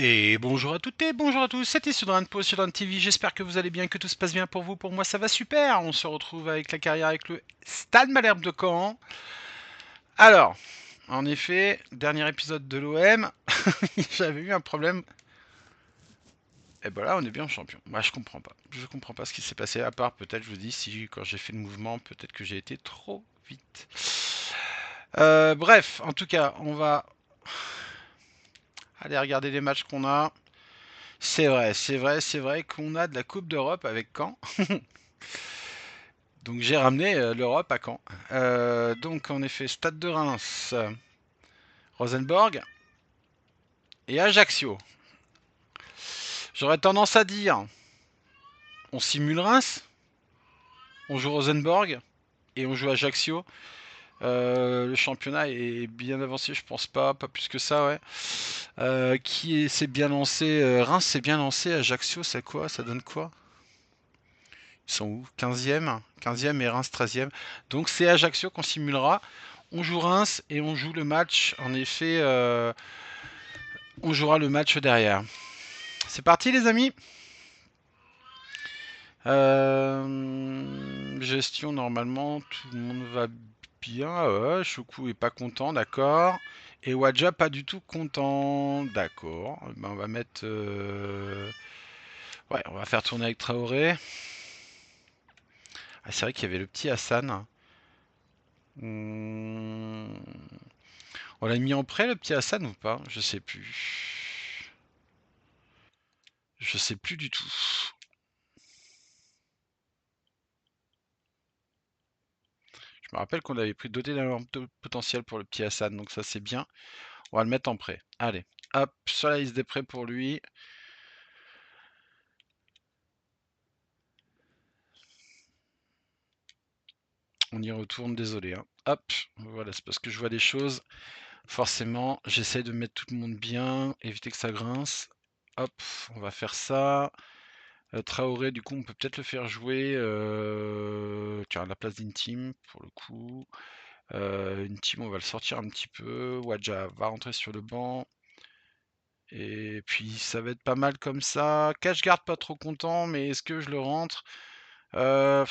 Et bonjour à toutes et bonjour à tous, c'était Sudran pour Sudran TV, j'espère que vous allez bien, que tout se passe bien pour vous, pour moi ça va super, on se retrouve avec la carrière avec le Stade Malherbe de Caen. Alors, en effet, dernier épisode de l'OM, j'avais eu un problème, et ben là on est bien champion. Moi je comprends pas ce qui s'est passé, à part peut-être je vous dis si quand j'ai fait le mouvement, peut-être que j'ai été trop vite. Bref, en tout cas, on va aller regarder les matchs qu'on a. C'est vrai qu'on a de la Coupe d'Europe avec Caen. Donc j'ai ramené l'Europe à Caen. Donc en effet, Stade de Reims, Rosenborg et Ajaccio. J'aurais tendance à dire, on simule Reims, on joue Rosenborg et on joue Ajaccio. Le championnat est bien avancé, je pense pas plus que ça, ouais. S'est bien lancé Reims s'est bien lancé, Ajaccio, c'est quoi? Ça donne quoi? Ils sont où? 15e 15e et Reims 13e. Donc c'est Ajaccio qu'on simulera. On joue Reims et on joue le match. En effet, on jouera le match derrière. C'est parti les amis. Gestion, normalement, tout le monde va bien. Ouais, Choukou est pas content, d'accord. Et Wadja pas du tout content. D'accord. Ben, on va mettre... Ouais, on va faire tourner avec Traoré. Ah, c'est vrai qu'il y avait le petit Hassan. Hmm. On l'a mis en prêt le petit Hassan ou pas? Je sais plus. Je sais plus du tout. Je me rappelle qu'on avait pris doté d'un potentiel pour le petit Hassan, donc ça c'est bien. On va le mettre en prêt. Allez, hop, sur la liste des prêts pour lui. On y retourne, désolé, hein. Hop, voilà, c'est parce que je vois des choses. Forcément, j'essaie de mettre tout le monde bien, éviter que ça grince. Hop, on va faire ça. Traoré, du coup, on peut peut-être le faire jouer. Tiens, à la place d'Intim, pour le coup. Intim, on va le sortir un petit peu. Wadja va rentrer sur le banc. Et puis, ça va être pas mal comme ça. Cache-garde, pas trop content, mais est-ce que je le rentre? Peut-être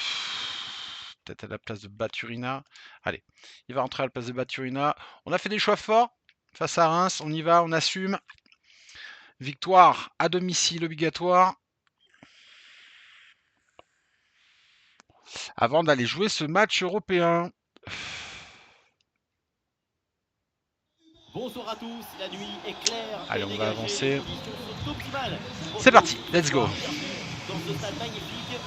à la place de Baturina. Allez, il va rentrer à la place de Baturina. On a fait des choix forts face à Reims. On y va, on assume. Victoire à domicile obligatoire. Avant d'aller jouer ce match européen. Bonsoir à tous, la nuit est claire Allez, et on va dégagée, les avancer. conditions sont optimales pour C'est jouer au parti, foot ce let's go. soir. Bienvenue dans ce stade magnifique.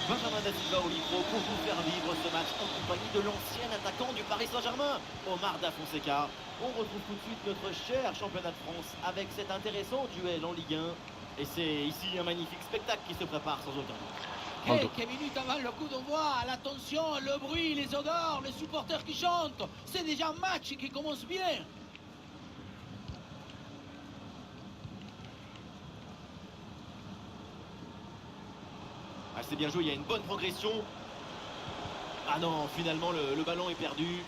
Benjamin Da Silva au micro pour vous faire vivre ce match en compagnie de l'ancien attaquant du Paris Saint-Germain, Omar Da Fonseca. On retrouve tout de suite notre cher championnat de France avec cet intéressant duel en Ligue 1. Et c'est ici un magnifique spectacle qui se prépare sans aucun doute. Quelques minutes avant le coup d'envoi, l'attention, le bruit, les odeurs, les supporters qui chantent. C'est déjà un match qui commence bien. Ah, c'est bien joué, il y a une bonne progression. Ah non, finalement le ballon est perdu.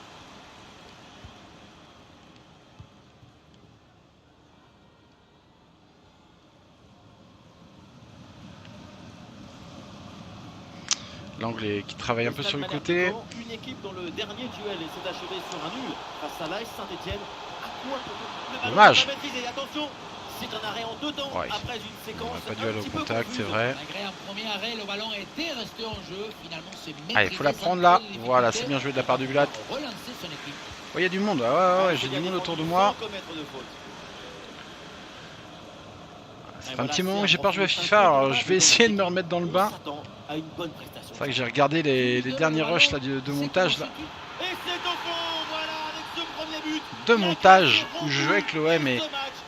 L'anglais qui travaille un peu Stade sur le Malherbe de côté. Caen, une équipe dont le dernier duel s'est achevé sur un nul face à l'AS Saint-Etienne. À quoi peut-on... Le ballon Dommage. n'est pas maîtrisé, attention. C'est un arrêt en deux temps Ouais. après une On séquence n'a pas dû un aller au petit peu contact, c'est confuse. vrai. Malgré un premier arrêt, le ballon était resté en jeu. Finalement, c'est maîtrisé. Allez, il faut la prendre là. Voilà, c'est bien joué de la part du Bulat. Relancer son équipe. Oh, il y a du monde. Ah, ouais, j'ai du monde autour de moi. Ça fait un petit moment que j'ai pas joué à FIFA, alors je vais essayer de me remettre dans le bain. C'est vrai que j'ai regardé les derniers rushs là, de montage là. Et c'est au fond, voilà, avec ce premier but. De montage où je jouais avec l'OM et je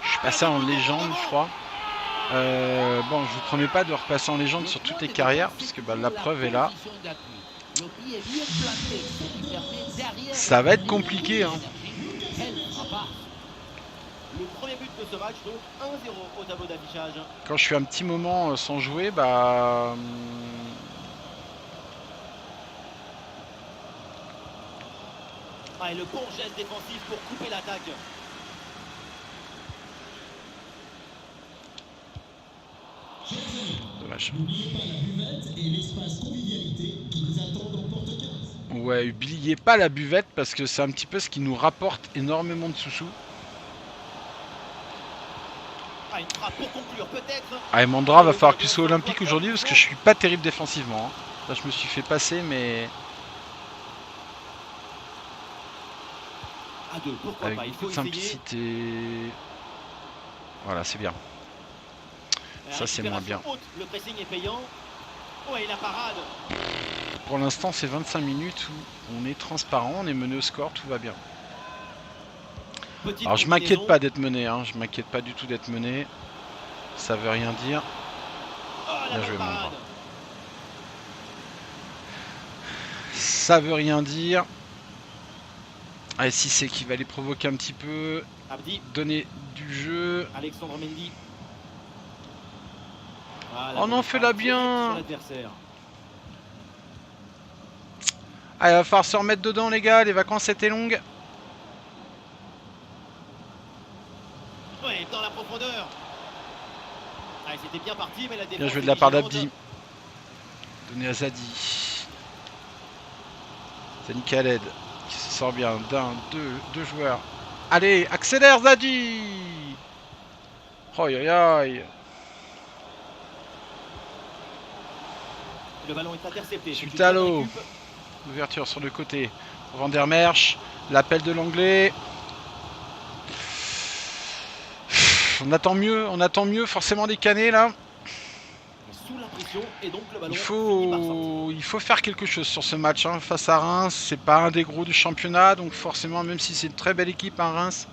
suis passé en légende, je crois. Bon, je vous promets pas de repasser en légende sur toutes les carrières, puisque bah, la preuve est là. Ça va être compliqué, hein. Le premier but de ce match, donc 1-0 au tableau d'affichage. Quand je suis un petit moment sans jouer, bah... Ah, et le bon geste défensif pour couper l'attaque. dommage. Ouais, oubliez pas la buvette parce que c'est un petit peu ce qui nous rapporte énormément de sous-sous. Ah, une frappe pour conclure, peut-être. Ah, et Mandra va falloir que tu sois olympique aujourd'hui parce que je suis pas terrible défensivement. Hein. Là, je me suis fait passer, mais À deux, pourquoi avec pas, il beaucoup faut de essayer. simplicité. Voilà, c'est bien. Ça, c'est moins bien. Haute. Le pressing est payant. Ouais, la parade. Pour l'instant, c'est 25 minutes où on est transparent, on est mené au score, tout va bien. Petite Alors, je m'inquiète combinaison. pas d'être mené, hein. Je m'inquiète pas du tout d'être mené. Ça veut rien dire. Oh, la Bien joué, bonne Mandra. parade. Ça veut rien dire. Allez, si c'est qui va les provoquer un petit peu, Abdi, donner du jeu. Alexandre Mendy. Voilà, Oh non, bonne fais-la frappe directe bien. sur l'adversaire. Allez, va falloir se remettre dedans, les gars. Les vacances étaient longues. Ouais, dans la profondeur. Ah, c'était bien parti, mais la défense Bien joué est de la part vigilante. d'Abdi. Donné à Zadi. Zani Khaled qui se sort bien d'un, deux joueurs. Allez, accélère Zadi. Aïe aïe aïe. Le ballon est intercepté. C'est une Sultalo. bonne récup. Ouverture sur le côté. Van der Merch. L'appel de l'anglais. On attend mieux, forcément des canets là. Sous la pression et donc le ballon Il finit par faut faire quelque chose sur ce match hein. Face à Reims. C'est pas un des gros du championnat, donc forcément, même si c'est une très belle équipe, hein, Reims,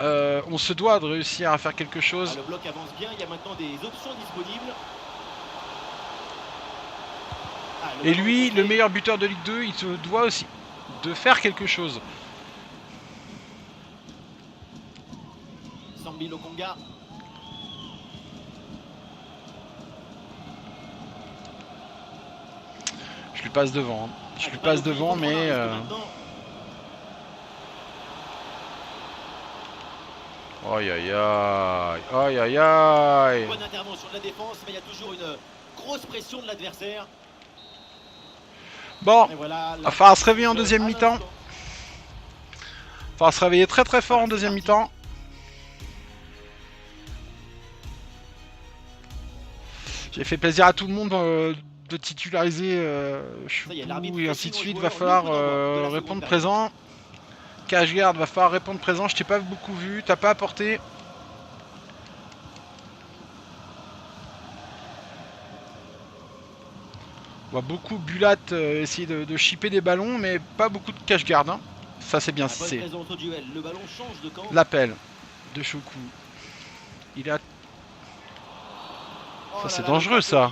on se doit de réussir à faire quelque chose. Ah, le bloc avance bien, il y a maintenant des options disponibles. Ah, Et lui, le meilleur buteur de Ligue 2, il se doit aussi de faire quelque chose. Sambi Lokonga. Je lui passe devant. Hein. Je lui passe devant, mais... Aïe aïe aïe. Aïe aïe aïe. Bonne intervention de la défense, mais il y a toujours une grosse pression de l'adversaire. Bon, voilà, il va falloir se réveiller en deuxième mi-temps. Il va falloir se réveiller très très fort en deuxième mi-temps. J'ai fait plaisir à tout le monde de titulariser Choukou et ainsi de suite. Va falloir répondre présent. Cashguard va falloir répondre présent. Je t'ai pas beaucoup vu, t'as pas apporté. On voit beaucoup Bulat essayer de chipper des ballons, mais pas beaucoup de Cashguard. Hein. Ça c'est bien, c'est l'appel de Choukou. Il a... Ça c'est dangereux ça.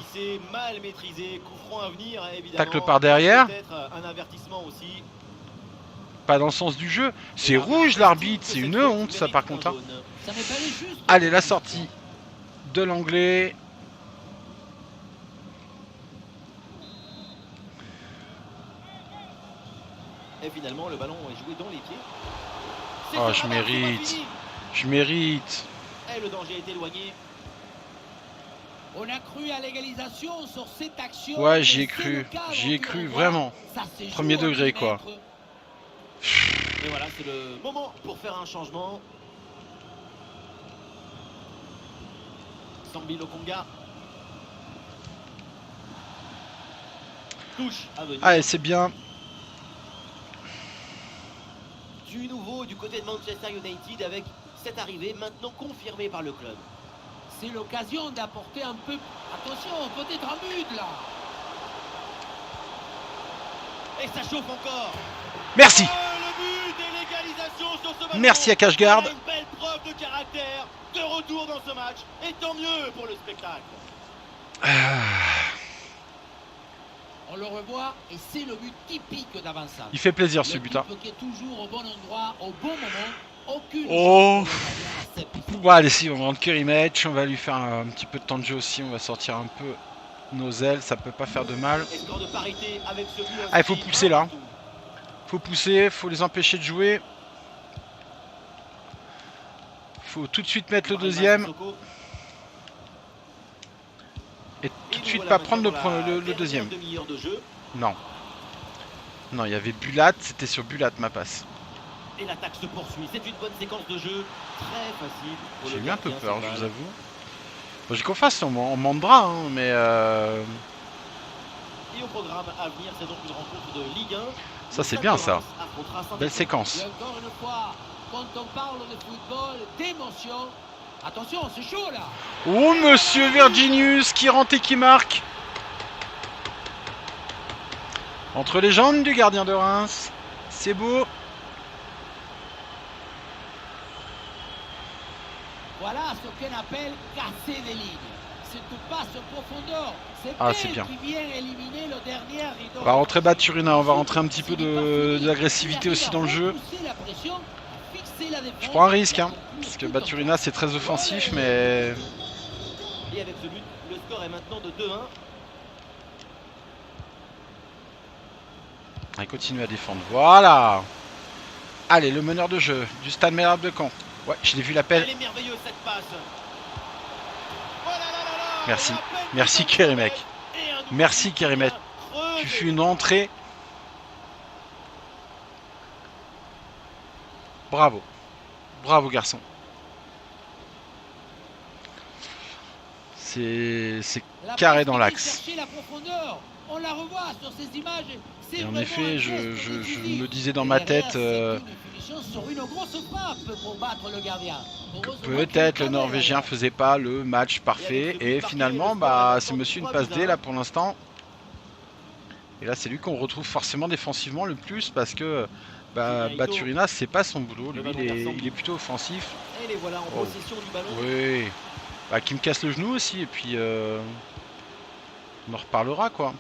Mal maîtrisé, coup franc à venir, tacle par derrière. Un avertissement aussi. Pas dans le sens du jeu. C'est rouge l'arbitre, c'est une honte ça par contre. Hein. Allez, la sortie de l'anglais. Et finalement le ballon est joué dans les pieds. Oh, je mérite. Je mérite. Et le danger est éloigné. On a cru à l'égalisation sur cette action. Ouais, j'y ai cru. J'y ai cru vraiment. Premier degré quoi. Et voilà, c'est le moment pour faire un changement. Sambi Lokonga. Touche à venir. Allez, c'est bien. Du nouveau du côté de Manchester United avec cette arrivée maintenant confirmée par le club. C'est l'occasion d'apporter un peu... Attention, peut-être un but là. Et ça chauffe encore. Merci. Le but et l'égalisation sur ce ballon. Merci à Cashguard. Une belle preuve de caractère, de retour dans ce match. Et tant mieux pour le spectacle. On le revoit et c'est le but typique d'Avançade. Il fait plaisir ce but. Hein. Qui est toujours au bon endroit, au bon moment. Aucune oh. Bon, allez, si, on va rendre Curry match. On va lui faire un petit peu de temps de jeu aussi. On va sortir un peu nos ailes. Ça peut pas faire de mal. Ah, il faut pousser là. Faut pousser, faut les empêcher de jouer. Faut tout de suite mettre le deuxième. suite pas prendre le deuxième. Demi-heure de jeu. Non. Non, il y avait Bulat, c'était sur Bulat ma passe. Et l'attaque se poursuit. C'est une bonne séquence de jeu. Très facile. pour J'ai le eu un peu gardien, peur, cette je vous balle. avoue. Bon, j'ai confiance, on mandera, hein, mais Et au programme à venir, c'est donc une rencontre de Ligue 1. ça c'est bien ça. Belle Belle séquence. Et encore une fois, quand on parle de football, d'émotion, attention, c'est chaud là. Oh, monsieur Virginius qui rentre et qui marque. Entre les jambes du gardien de Reims. C'est beau. Voilà ce qu'on appelle casser des lignes. C'est tout passe en profondeur. Ah, c'est bien. Qui vient éliminer le dernier rideau. On va rentrer Baturina, on va rentrer un petit peu d'agressivité aussi dans le jeu. Je prends un risque, hein, parce que Baturina c'est très offensif, mais Et avec ce but, le score est maintenant de 2-1. il continue à défendre. Voilà. Allez, le meneur de jeu du Stade Malherbe de Caen. Ouais, je l'ai vu l'appel. Elle est merveilleuse cette passe. Oh là là là là. Merci. Et à peine Merci, dedans, Kérémec. et un double Merci, but Kérémec. creusé. Tu fais une entrée. Bravo. Bravo, garçon. C'est carré dans l'axe. La profondeur. On la revoit sur ces images. Et en effet, je me disais dans ma tête sur une grosse frappe pour battre le gardien. peut-être le Norvégien faisait pas le match parfait. Et finalement, bah, c'est monsieur une passe D là pour l'instant. Et là, c'est lui qu'on retrouve forcément défensivement le plus parce que bah, Baturina, c'est pas son boulot. Lui, il est plutôt offensif. Et les voilà en Oh. possession du ballon. Oui. Bah, qui me casse le genou aussi. Et puis, on en reparlera quoi.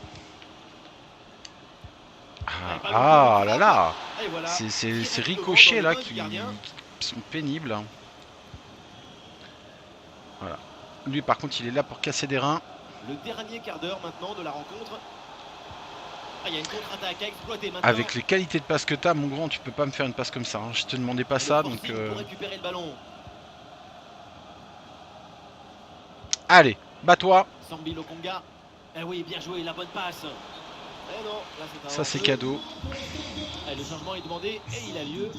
Ah là là. Et voilà. C'est Ricochet là qui sont pénibles. Hein. Voilà. Lui, par contre, il est là pour casser des reins. Le dernier quart d'heure maintenant de la rencontre. Ah, il y a une contre-attaque à exploiter maintenant. Avec les qualités de passe que t'as, mon grand, tu peux pas me faire une passe comme ça. Hein. Je te demandais pas ça, donc. Pour récupérer le ballon. Allez, bats-toi. Sambi Lokonga. Eh oui, bien joué, la bonne passe. Eh non, là c'est un Ça, c'est hors-jeu. cadeau. Eh, le changement est demandé et il a lieu.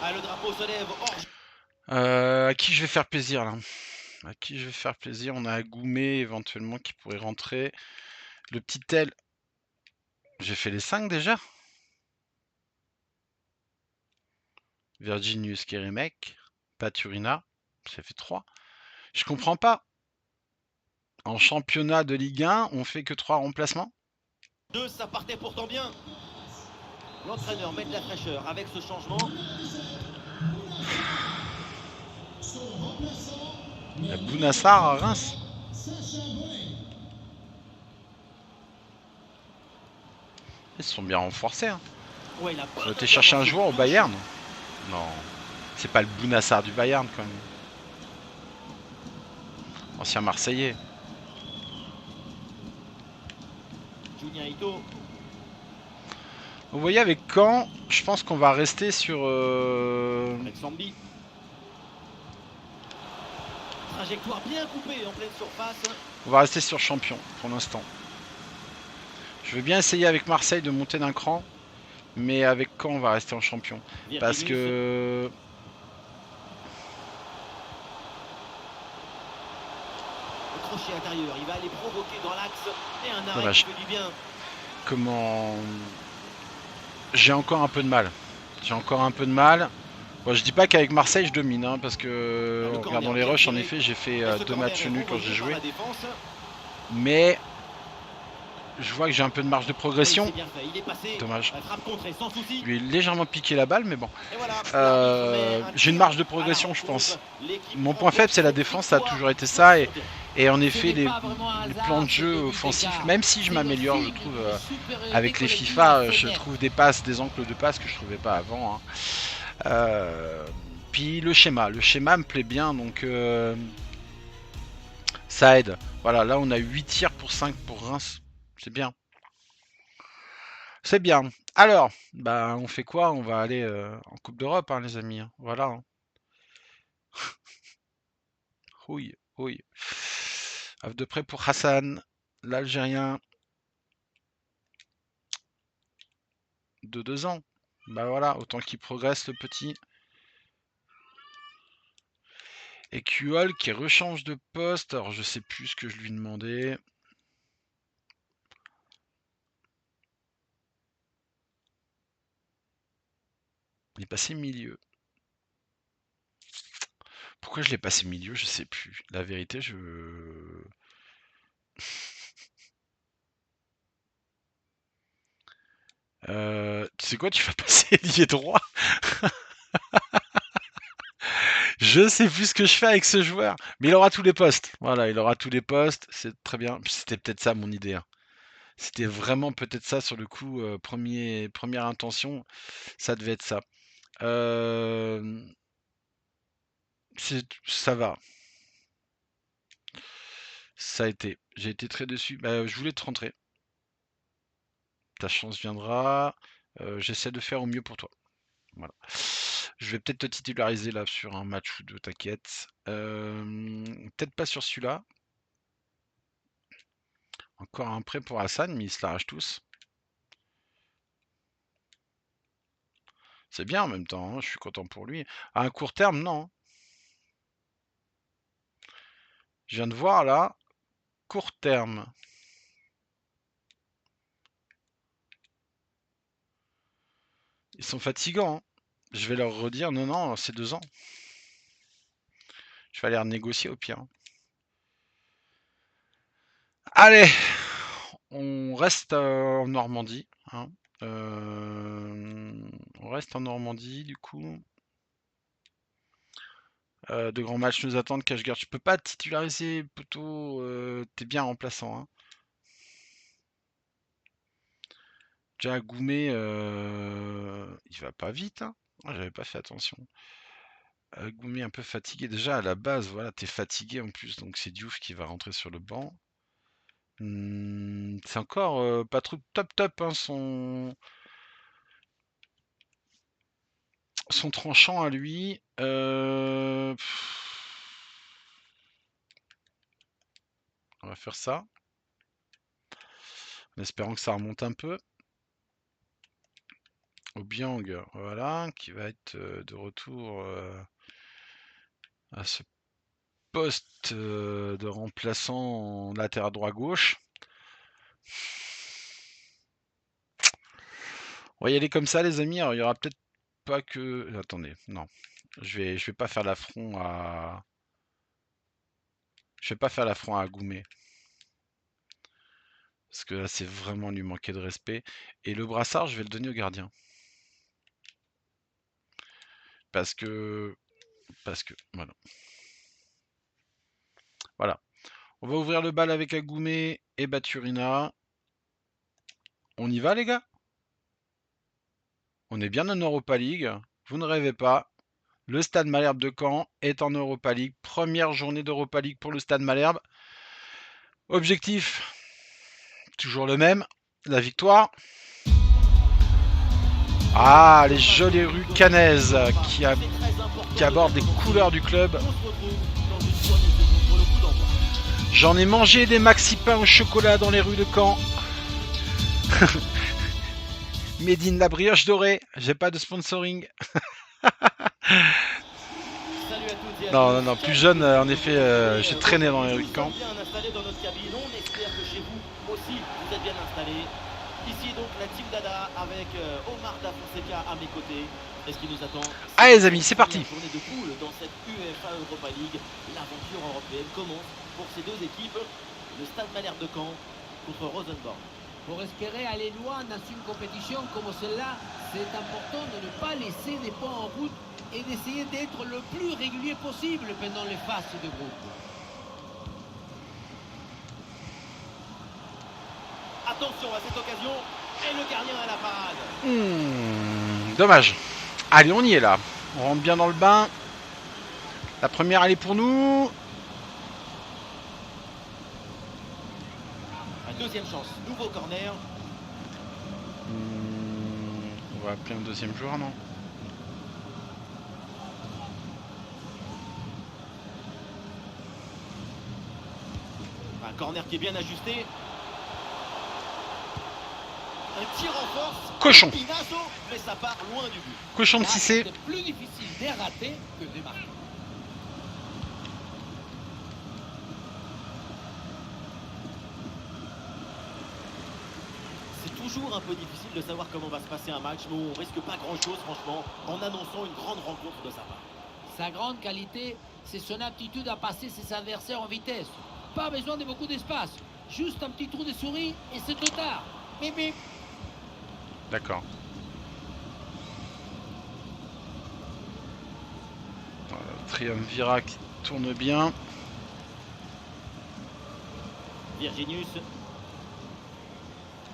Ah, le drapeau se lève. À qui je vais faire plaisir là? À qui je vais faire plaisir? On a Agoumet éventuellement qui pourrait rentrer. Le petit tel. J'ai fait les 5 déjà. Virginius Kérémec. Baturina. Ça fait 3. Je comprends pas. En championnat de Ligue 1, on fait que 3 remplacements. 2, ça partait pourtant bien. L'entraîneur met de la fraîcheur avec ce changement. Il y a Bounassar à Reims. Ils se sont bien renforcés. Hein. Ouais, la On a été chercher un joueur au Bayern. Non, c'est pas le Bounassar du Bayern quand même. Ancien Marseillais. Julien Ito. Vous voyez avec Caen, je pense qu'on va rester sur... Avec Sambi. Trajectoire bien coupée en pleine surface. On va rester sur champion pour l'instant. Je veux bien essayer avec Marseille de monter d'un cran. Mais avec Caen, on va rester en champion. Parce que... Le crochet intérieur, il va aller provoquer dans l'axe. Et un arrêt Dommage. qui fait du bien. Comment... J'ai encore un peu de mal. J'ai encore un peu de mal. Bon, je dis pas qu'avec Marseille je domine, hein, parce que en regardant les rushs, en effet, j'ai fait 2 matchs nuls quand j'ai joué. Mais je vois que j'ai un peu de marge de progression. Dommage. Je lui ai légèrement piqué la balle, mais bon. J'ai une marge de progression, je pense. Mon point faible, c'est la défense, ça a toujours été ça. Et en effet, les plans de jeu offensifs, même si je m'améliore, je trouve, avec les FIFA, je trouve des passes, des angles de passes que je trouvais pas avant. Hein. Puis le schéma me plaît bien, donc ça aide. Voilà, là on a 8 tirs pour 5 pour Reims, c'est bien. C'est bien. Alors, bah, on fait quoi? On va aller en Coupe d'Europe, hein, les amis. Hein. Voilà. Hein. Oui, oui. Havre de près pour Hassan, l'Algérien de 2 ans. Bah voilà, autant qu'il progresse le petit. Et QOL qui rechange de poste. Alors je sais plus ce que je lui demandais. Il est passé milieu. Pourquoi je l'ai passé milieu? Je sais plus. La vérité, je... tu sais quoi, tu vas passer ailier droit. Je sais plus ce que je fais avec ce joueur. Mais il aura tous les postes. Voilà, il aura tous les postes. C'est très bien. C'était peut-être ça mon idée. Hein. C'était vraiment peut-être ça sur le coup. Première intention. Ça devait être ça. Ça va. Ça a été. J'ai été très déçu. Bah, je voulais te rentrer. Ta chance viendra. J'essaie de faire au mieux pour toi. Voilà. Je vais peut-être te titulariser là sur un match ou deux, t'inquiète. Peut-être pas sur celui-là. Encore un prêt pour Hassan, mais ils se l'arrachent tous. C'est bien en même temps, hein, je suis content pour lui. À un court terme, non. Je viens de voir là, court terme. Ils sont fatigants. Hein. Je vais leur redire, non, non, c'est 2 ans. Je vais aller renégocier au pire. Allez, on reste en Normandie. Hein. On reste en Normandie, du coup. De grands matchs nous attendent, cache-garde. Je peux pas te titulariser, plutôt. T'es bien remplaçant. Hein. Déjà, Goumet, il va pas vite. Hein. Ah, j'avais pas fait attention. Goumet un peu fatigué. Déjà, à la base, voilà, t'es fatigué en plus, donc c'est Diouf qui va rentrer sur le banc. C'est encore pas trop top, hein, son tranchant à lui. On va faire ça. En espérant que ça remonte un peu. Obiang, voilà, qui va être de retour à ce poste de remplaçant latéral droit-gauche. On va y aller comme ça, les amis. Alors, il y aura peut-être pas que... Attendez, non. Je vais pas faire l'affront à... Je vais pas faire l'affront à Goumet. Parce que là, c'est vraiment lui manquer de respect. Et le brassard, je vais le donner au gardien. Parce que... Voilà. Voilà. On va ouvrir le bal avec Agoumet et Baturina. On y va, les gars? On est bien en Europa League. Vous ne rêvez pas. Le Stade Malherbe de Caen est en Europa League. Première journée d'Europa League pour le Stade Malherbe. Objectif, toujours le même, la victoire. Ah, les jolies rues canaises qui abordent les couleurs du club. J'en ai mangé des maxi pains au chocolat dans les rues de Caen. Médine la brioche dorée. J'ai pas de sponsoring. Non, non, plus jeune, en effet, j'ai traîné dans les rues de Caen. Ici donc la team Dada avec Omar Da Fonseca à mes côtés. Et ce qui nous attend. Allez les amis, c'est parti. Journée de poule dans cette UEFA Europa League. L'aventure européenne commence pour ces deux équipes. Le Stade Malherbe de Caen contre Rosenborg. Pour espérer aller loin dans une compétition comme celle-là, c'est important de ne pas laisser des points en route et d'essayer d'être le plus régulier possible pendant les phases de groupe. Attention à cette occasion, et le gardien à la parade. Dommage. Allez, on y est là. On rentre bien dans le bain. La première, elle est pour nous. La deuxième chance, nouveau corner. On va appeler un deuxième joueur, non? Un corner qui est bien ajusté. Un tir en force. Cochon. Pinazo, mais ça part loin du but. Cochon de Là, Cissé. c'est plus difficile de rater que de marquer. C'est toujours un peu difficile de savoir comment va se passer un match, mais on risque pas grand-chose, franchement, en annonçant une grande rencontre de sa part. Sa grande qualité, c'est son aptitude à passer ses adversaires en vitesse. Pas besoin de beaucoup d'espace. Juste un petit trou de souris et c'est trop tard. Bip, bip. D'accord. Voilà, Triumvirat qui tourne bien. Virginius,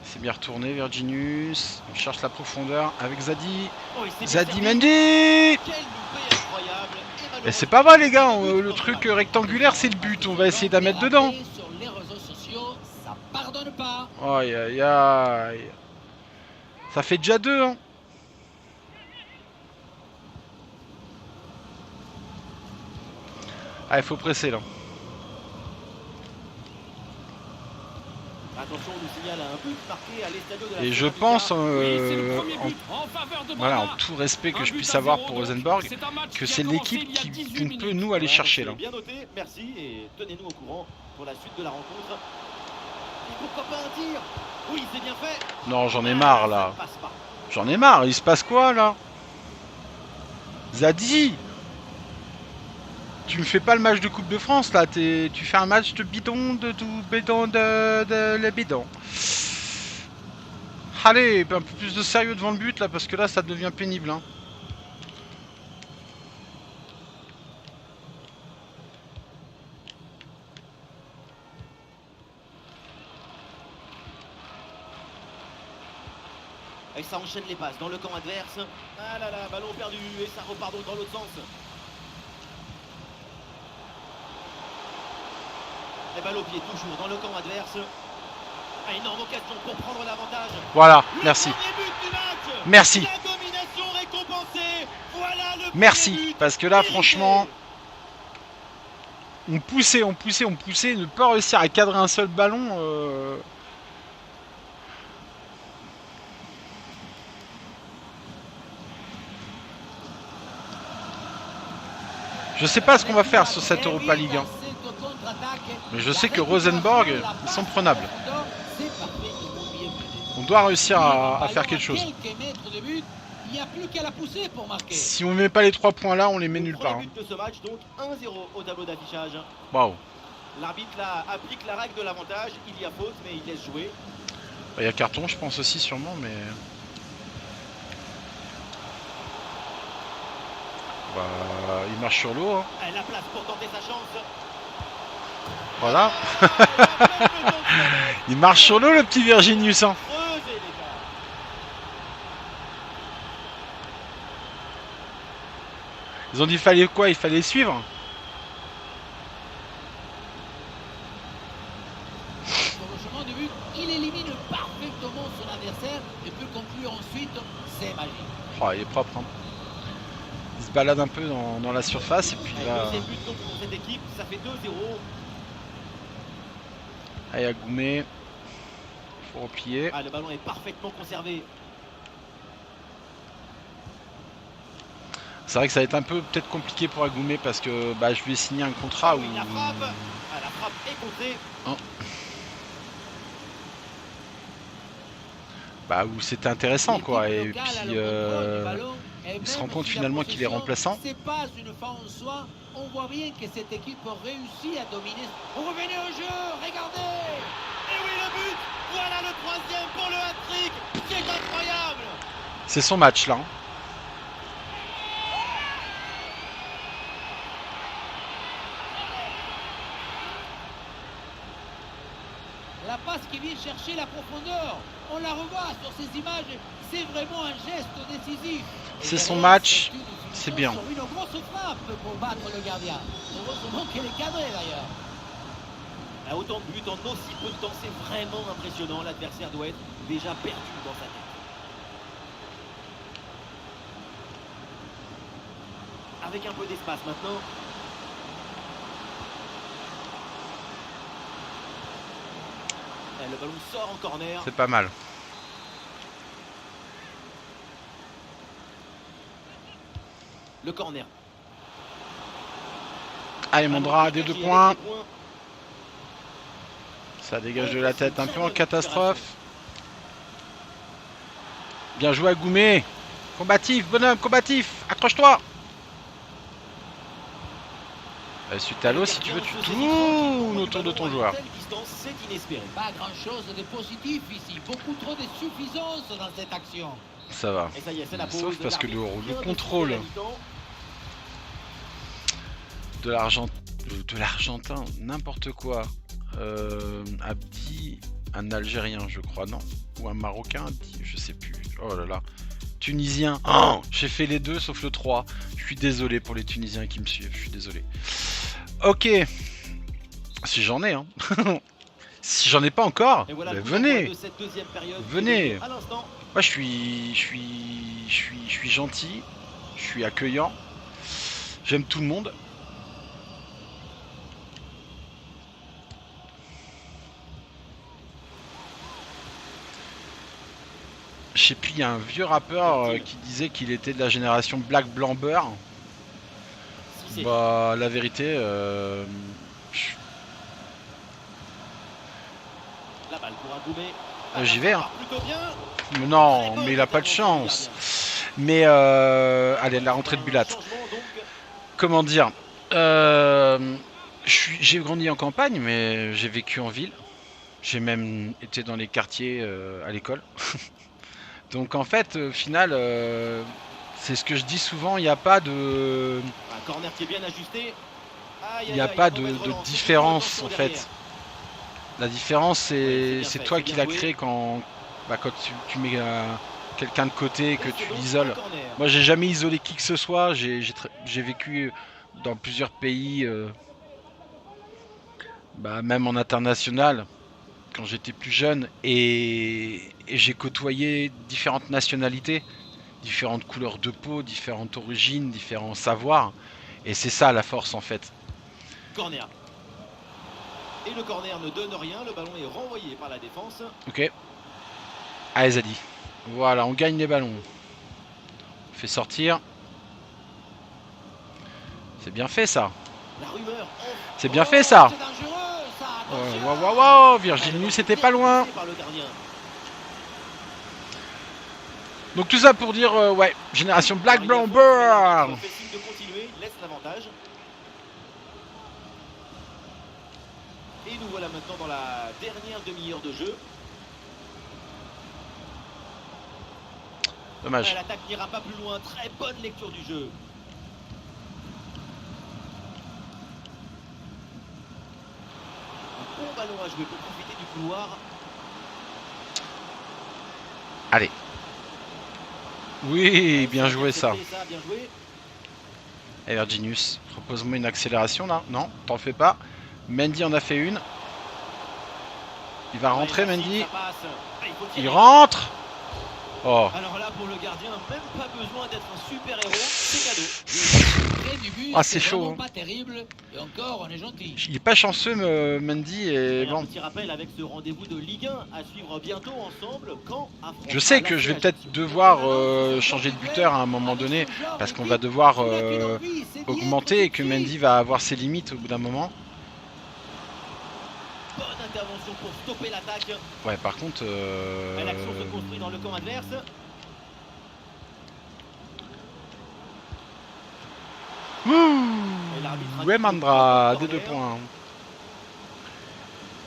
C'est bien retourné, Virginius. On cherche la profondeur avec Zadi. oh, il s'est bien Zadi servi. Mendy. Quel loupé incroyable. Et c'est pas mal les gars, le truc rectangulaire c'est le but, on va essayer d'en mettre dedans. Sur les réseaux sociaux, ça pardonne pas. Aïe aïe aïe. Ça fait déjà 2 hein. Ah il faut presser là. Attention, on nous signale un but marqué à l'Estadio de la Et je Ceramica. pense, Voilà, en tout respect que je puisse avoir pour Rosenborg, que c'est l'équipe qu'on peut nous aller Ouais, chercher c'est là. bien noté, merci, et tenez-nous au courant pour la suite de la rencontre. Et pourquoi pas un tir? Oui, c'est bien fait. Non j'en ai marre Ça là. ne passe pas. J'en ai marre, il se passe quoi là? Zadi, tu me fais pas le match de Coupe de France là, tu fais un match de bidon, de tout bidon de les bidons. Allez, un peu plus de sérieux devant le but là, parce que là ça devient pénible hein. Et ça enchaîne les passes dans le camp adverse. Ah là là, ballon perdu, et ça repart donc dans l'autre sens. Et balle au pied, toujours dans le camp adverse. Ah, énorme occasion pour prendre l'avantage. Voilà, Le merci. premier but du match. Merci. La domination récompensée. Voilà le Merci, premier but parce que là mérité. franchement, on poussait, ne pas réussir à cadrer un seul ballon. Je sais pas ce qu'on va faire sur cette Europa League hein. Mais je sais que Rosenborg, ils sont prenables. On doit réussir à faire quelque chose. Il n'y a plus qu'à la pousser pour marquer. Si on met pas les 3 points là, on les met Le nulle premier part. but de ce match, donc 1-0 au tableau d'affichage. Waouh. L'arbitre là applique la règle de l'avantage. Il y a faute, mais il laisse jouer. Il y a carton, je pense aussi sûrement, mais. Bah, il marche sur l'eau. Hein. La place pour tenter sa chance. Voilà. Il marche sur l'eau le petit Virginius. Hein. Creusez, les gars. Ils ont dit fallait quoi? Il fallait suivre. Sur le chemin de but, il élimine parfaitement son adversaire et peut conclure ensuite. C'est magique. Oh, il est propre. Hein. Il se balade un peu dans la surface et puis là. Deuxième but donc pour cette équipe, ça fait 2-0. Allez, à Goumé. Faut replier. Ah, le ballon est parfaitement conservé. C'est vrai que ça va être un peu peut-être compliqué pour Agoumé parce que bah, je lui ai signé un contrat où. Oui, la frappe. Ah, la frappe est contrée. Bah, où c'était intéressant quoi. Et puis il se rend compte finalement qu'il est remplaçant. C'est pas une fin en soi. On voit bien que cette équipe réussit à dominer. Revenez au jeu, regardez. Et oui, le but. Voilà le troisième pour le hat-trick. C'est incroyable. C'est son match là. Hein. La passe qui vient chercher la profondeur. On la revoit sur ces images. C'est vraiment un geste décisif. C'est son match. C'est bien. Sur une grosse frappe pour battre le gardien. Heureusement qu'elle est cadrée d'ailleurs. Autant de buts en aussi peu de temps, c'est vraiment impressionnant. L'adversaire doit être déjà perdu dans sa tête. avec un peu d'espace maintenant. Et le ballon sort en corner. C'est pas mal. Le corner. Allez, Mondra, des 2 points. Ça dégage de la tête un peu en catastrophe. Bien joué à Goumet. Combatif, bonhomme, combatif. Accroche-toi. Sutalo, si tu veux, tu tournes autour de ton joueur. C'est inespéré. Pas grand-chose de positif ici. Beaucoup trop de suffisance dans cette action. Ça va. Et ça y est, c'est la pause. Sauf parce que le L'arbitre contrôle vient de tirer la mi-temps. de l'Argentin, n'importe quoi. Abdi, un Algérien, je crois, non? Ou un Marocain, Abdi, je sais plus. Oh là là. Tunisien. Oh, j'ai fait les deux sauf le 3. Je suis désolé pour les Tunisiens qui me suivent, je suis désolé. Ok. Si j'en ai, hein. Si j'en ai pas encore, Et voilà bah, le coup venez. d'envoi de cette deuxième période. Venez. À l'instant. Moi, je suis gentil, je suis accueillant, j'aime tout le monde. Je sais plus, il y a un vieux rappeur qui disait qu'il était de la génération Black Blamber. Si c'est Bah, la vérité, la balle pour Agoumé. j'y vais. Hein. Plutôt bien. Non, mais il a pas de chance. Mais allez, la rentrée de Bulat. Changement, donc. Comment dire, j'ai grandi en campagne, mais j'ai vécu en ville. J'ai même été dans les quartiers à l'école. Donc en fait, au final, c'est ce que je dis souvent, il n'y a pas de, Un corner qui est bien ajusté. il n'y a pas de différence en fait. La différence, c'est toi qui l'as créé quand tu mets quelqu'un de côté et que tu l'isoles. Moi, j'ai jamais isolé qui que ce soit. J'ai vécu dans plusieurs pays, même en international, quand j'étais plus jeune, et j'ai côtoyé différentes nationalités, différentes couleurs de peau, différentes origines, différents savoirs. Et c'est ça la force en fait. Corner. Et le corner ne donne rien. Le ballon est renvoyé par la défense. Ok. Allez Zadi. Voilà, on gagne les ballons. On fait sortir. C'est bien fait ça. La rumeur. C'est bien fait ça. C'est dangereux, ça. Waouh, Virginius c'était pas loin. Par le gardien. Donc tout ça pour dire, ouais, génération Black Blamber. Il fait signe de continuer, il laisse l'avantage. Et nous voilà maintenant dans la dernière demi-heure de jeu. Dommage. L'attaque n'ira pas plus loin. Très bonne lecture du jeu. Un bon ballon à jouer pour profiter du couloir. Allez. Oui, bien joué ça. Bien joué. Et Virginius, propose-moi une accélération là. Non, t'en fais pas. Mendy en a fait une. Il va rentrer Mendy. Il rentre. Oh. Alors là pour le gardien, même pas besoin d'être un super héros, c'est cadeau. Ah c'est chaud. Hein. Pas terrible. Et encore, on est gentil. Il est pas chanceux Mendy et bon. Un petit rappel avec ce rendez-vous de Ligue 1 à suivre bientôt ensemble quand je sais que je vais peut-être devoir changer de buteur à un moment donné parce qu'on va devoir augmenter et que Mendy va avoir ses limites au bout d'un moment. Bonne intervention pour stopper l'attaque. Ouais, par contre. L'action se construit dans le camp adverse. Ouais, Mandra, des 2 points.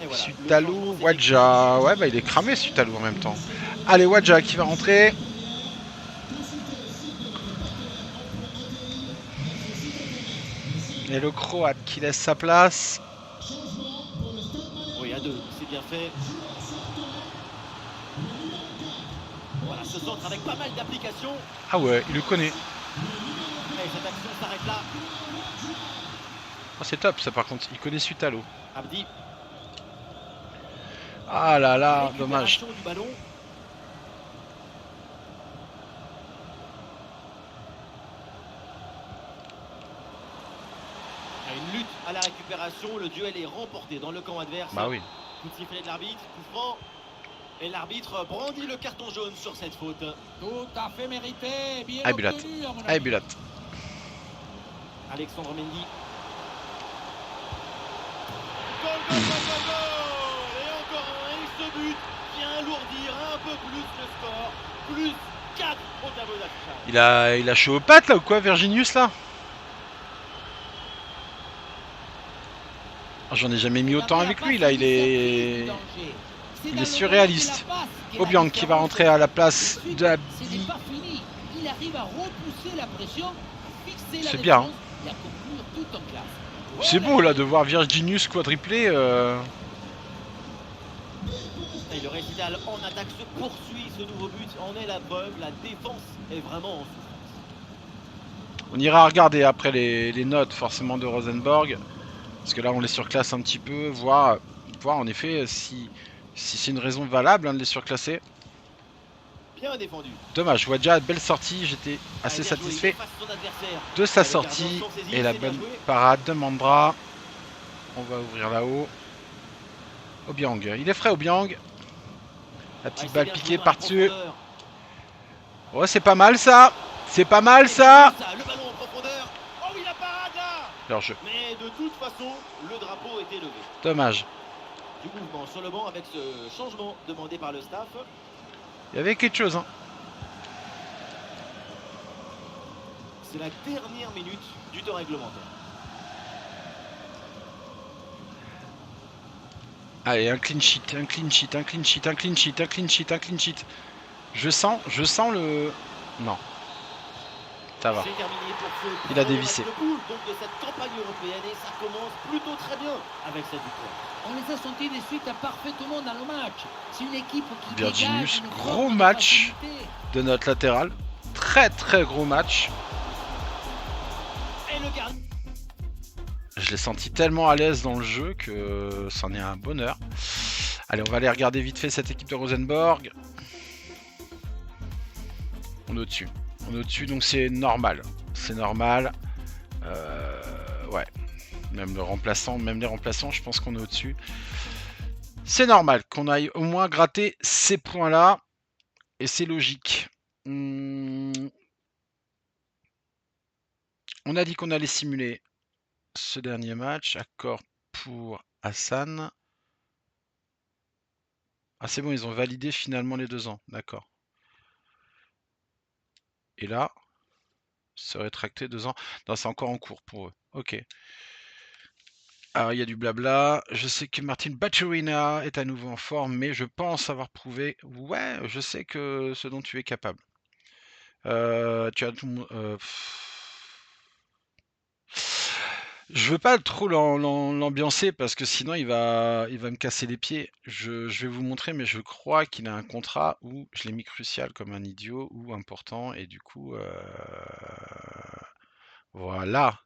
Voilà, Sutalo, Wadja. Ouais, bah il est cramé Sutalo en même temps. Allez, Wadja qui va rentrer. Et le Croate qui laisse sa place. Oui, à 2, c'est bien fait. Voilà, ce centre avec pas mal d'applications. Ah ouais, il le connaît. Et cette action s'arrête là. Oh, c'est top ça par contre, il connaît Sutalo. Abdi. Ah là là, dommage. Du ballon. Une lutte à la récupération, le duel est remporté dans le camp adverse. Bah oui. Coup de sifflet de l'arbitre, coup franc. Et l'arbitre brandit le carton jaune sur cette faute. Tout à fait mérité, bien Allez, Bulat. obtenu à mon Allez, avis. Bulat. Alexandre Mendy. Goal, goal, goal, goal, goal. Et encore un, et ce but vient alourdir un peu plus le score. Plus 4 au tableau d'affichage. Il a chaud aux pattes là ou quoi, Virginius là? Ah, j'en ai jamais mis autant avec lui là, il est surréaliste. Obiang qui va rentrer à la place de Abdi. pas fini. Il arrive à repousser la pression, fixer la C'est bien. défense et à conclure tout en classe. C'est beau là de voir Virginius quadruplé. Et le récital en attaque se poursuit. Ce nouveau but en est la preuve. La défense est vraiment en souffrance. On ira regarder après les notes forcément de Rosenborg. Parce que là on les surclasse un petit peu, voir en effet si c'est une raison valable de les surclasser. Bien défendu. Dommage, je vois déjà belle sortie, j'étais assez satisfait de sa sortie. Et la bonne parade de Mandra. On va ouvrir là-haut. Obiang, il est frais Obiang. La petite balle piquée par-dessus. Ouais, c'est pas mal ça. C'est pas mal ça. Le ballon en profondeur. Oh oui, la parade là. Leur jeu. Mais de toute façon, le drapeau était levé. Dommage. Du mouvement sur le banc avec ce changement demandé par le staff. Il y avait quelque chose, hein. C'est la dernière minute du temps réglementaire. Allez, un clean sheet, un clean sheet, un clean sheet, un clean sheet, un clean sheet, un clean sheet. Je sens le... Non. Ça va. Il a dévissé. Donc de cette campagne européenne et ça commence plutôt très bien avec cette victoire. On les a sentis de suite parfaitement dans le match. C'est une équipe qui Virginius, dégage une gros forme de match facilité. de notre latéral. Très très gros match. Et le gardien. Je l'ai senti tellement à l'aise dans le jeu que c'en est un bonheur. Allez, on va aller regarder vite fait cette équipe de Rosenborg. On est au-dessus. On est au-dessus, donc c'est normal. C'est normal. Ouais. Même les remplaçants, je pense qu'on est au-dessus. C'est normal qu'on aille au moins gratter ces points-là. Et c'est logique. On a dit qu'on allait simuler ce dernier match. Accord pour Hassan. Ah, c'est bon, ils ont validé finalement les 2 ans. D'accord. Et là, se rétracter 2 ans. Non, c'est encore en cours pour eux. Ok. Alors, il y a du blabla. Je sais que Martin Baturina est à nouveau en forme, mais je pense avoir prouvé. Ouais, je sais que ce dont tu es capable. Tu as tout. Je veux pas trop l'ambiancer parce que sinon il va me casser les pieds. Je vais vous montrer, mais je crois qu'il a un contrat où je l'ai mis crucial comme un idiot ou important et du coup voilà.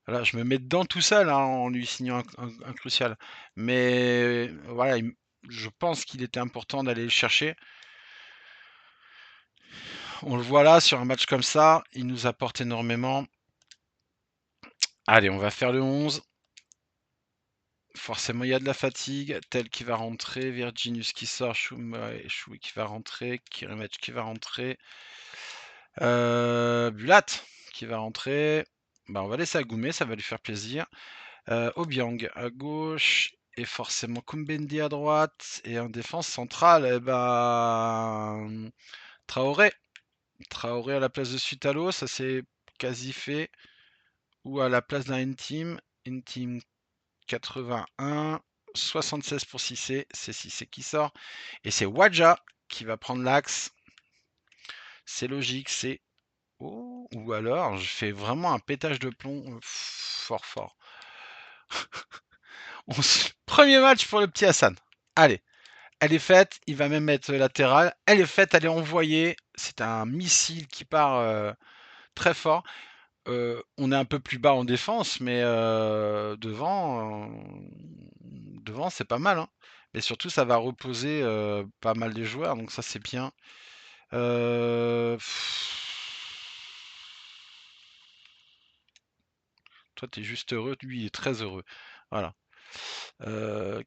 Voilà, je me mets dedans tout seul hein, en lui signant un crucial. Mais voilà, je pense qu'il était important d'aller le chercher. On le voit là sur un match comme ça, il nous apporte énormément. Allez, on va faire le 11. Forcément, il y a de la fatigue. Tel qui va rentrer, Virginius qui sort, Choui qui va rentrer, Kirimatch qui va rentrer, Bulat qui va rentrer. Bah, on va laisser Agoumé, ça va lui faire plaisir. Obiang à gauche et forcément Kumbendi à droite. Et en défense centrale, eh ben, Traoré. Traoré à la place de Sutalo, ça c'est quasi fait. Ou à la place d'un N-Team. N-Team 81, 76 pour Cissé, c'est Cissé qui sort. Et c'est Wadja qui va prendre l'axe. C'est logique, c'est... Oh, ou alors, je fais vraiment un pétage de plomb fort fort. Premier match pour le petit Hassan. Allez, elle est faite, il va même être latéral. Elle est faite, elle est envoyée. C'est un missile qui part très fort. On est un peu plus bas en défense, mais devant c'est pas mal, hein. Et surtout, ça va reposer pas mal des joueurs, donc ça c'est bien. Toi, t'es juste heureux. Lui, il est très heureux. Voilà.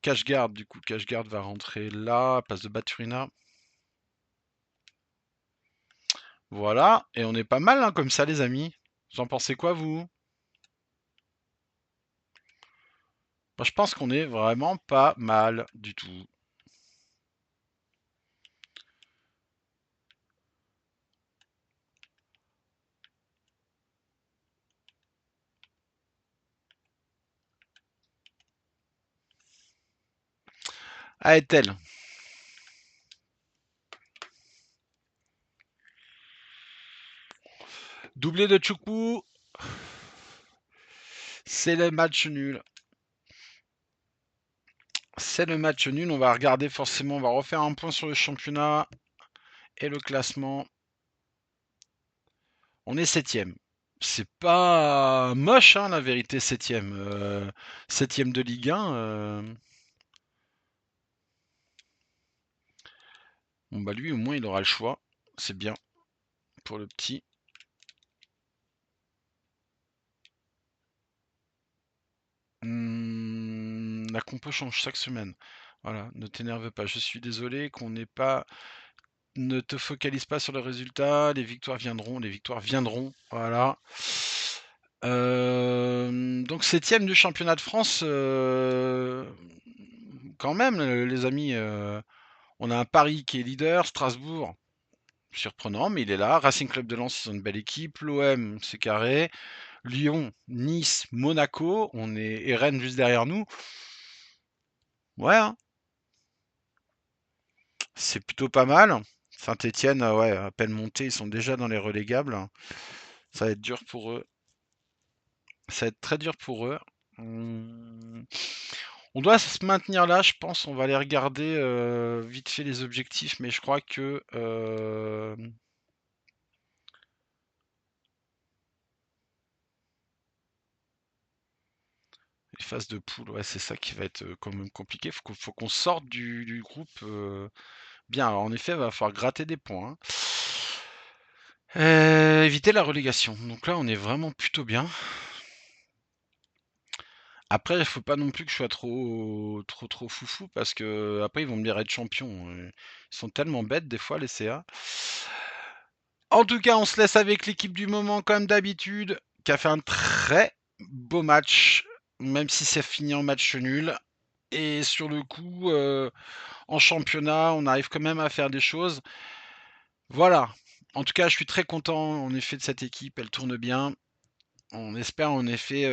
Cashguard, du coup, Cashguard va rentrer là. Place de Baturina. Voilà. Et on est pas mal, hein, comme ça, les amis. Vous en pensez quoi, vous? Moi, je pense qu'on est vraiment pas mal du tout. Ah, est-elle? Doublé de Choukou. C'est le match nul. C'est le match nul. On va regarder forcément. On va refaire un point sur le championnat et le classement. On est 7ème. C'est pas moche, hein, la vérité, 7ème. 7ème de Ligue 1. Bon, bah lui, au moins, il aura le choix. C'est bien pour le petit. La compo change chaque semaine. Voilà, ne t'énerve pas. Je suis désolé qu'on n'ait pas. Ne te focalise pas sur le résultat. Les victoires viendront. Les victoires viendront. Voilà. Donc 7ème du championnat de France. Quand même, les amis. On a un Paris qui est leader. Strasbourg, surprenant, mais il est là. Racing Club de Lens, ils ont une belle équipe. L'OM, c'est carré. Lyon, Nice, Monaco. Et Rennes juste derrière nous. Ouais, hein. C'est plutôt pas mal. Saint-Etienne, ouais, à peine monté, ils sont déjà dans les relégables. Ça va être dur pour eux. Ça va être très dur pour eux. Hum, On doit se maintenir là, je pense. On va aller regarder vite fait les objectifs, mais je crois que les phases de poule, ouais, c'est ça qui va être quand même compliqué. Faut qu'on sorte du groupe bien. Alors en effet, il va falloir gratter des points, hein. Éviter la relégation. Donc là, on est vraiment plutôt bien. Après, il faut pas non plus que je sois trop foufou parce que après ils vont me dire être champion. Ils sont tellement bêtes des fois les CA. En tout cas, on se laisse avec l'équipe du moment comme d'habitude, qui a fait un très beau match, même si c'est fini en match nul. Et sur le coup, en championnat, on arrive quand même à faire des choses. Voilà. En tout cas, je suis très content en effet de cette équipe. Elle tourne bien. On espère en effet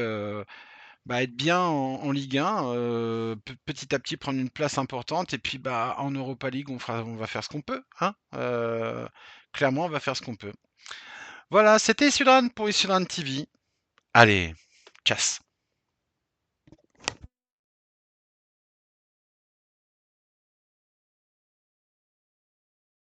être bien en Ligue 1, petit à petit prendre une place importante et puis bah en Europa League on va faire ce qu'on peut, hein. Clairement on va faire ce qu'on peut. Voilà, c'était Sudran pour Sudran TV. Allez, casse.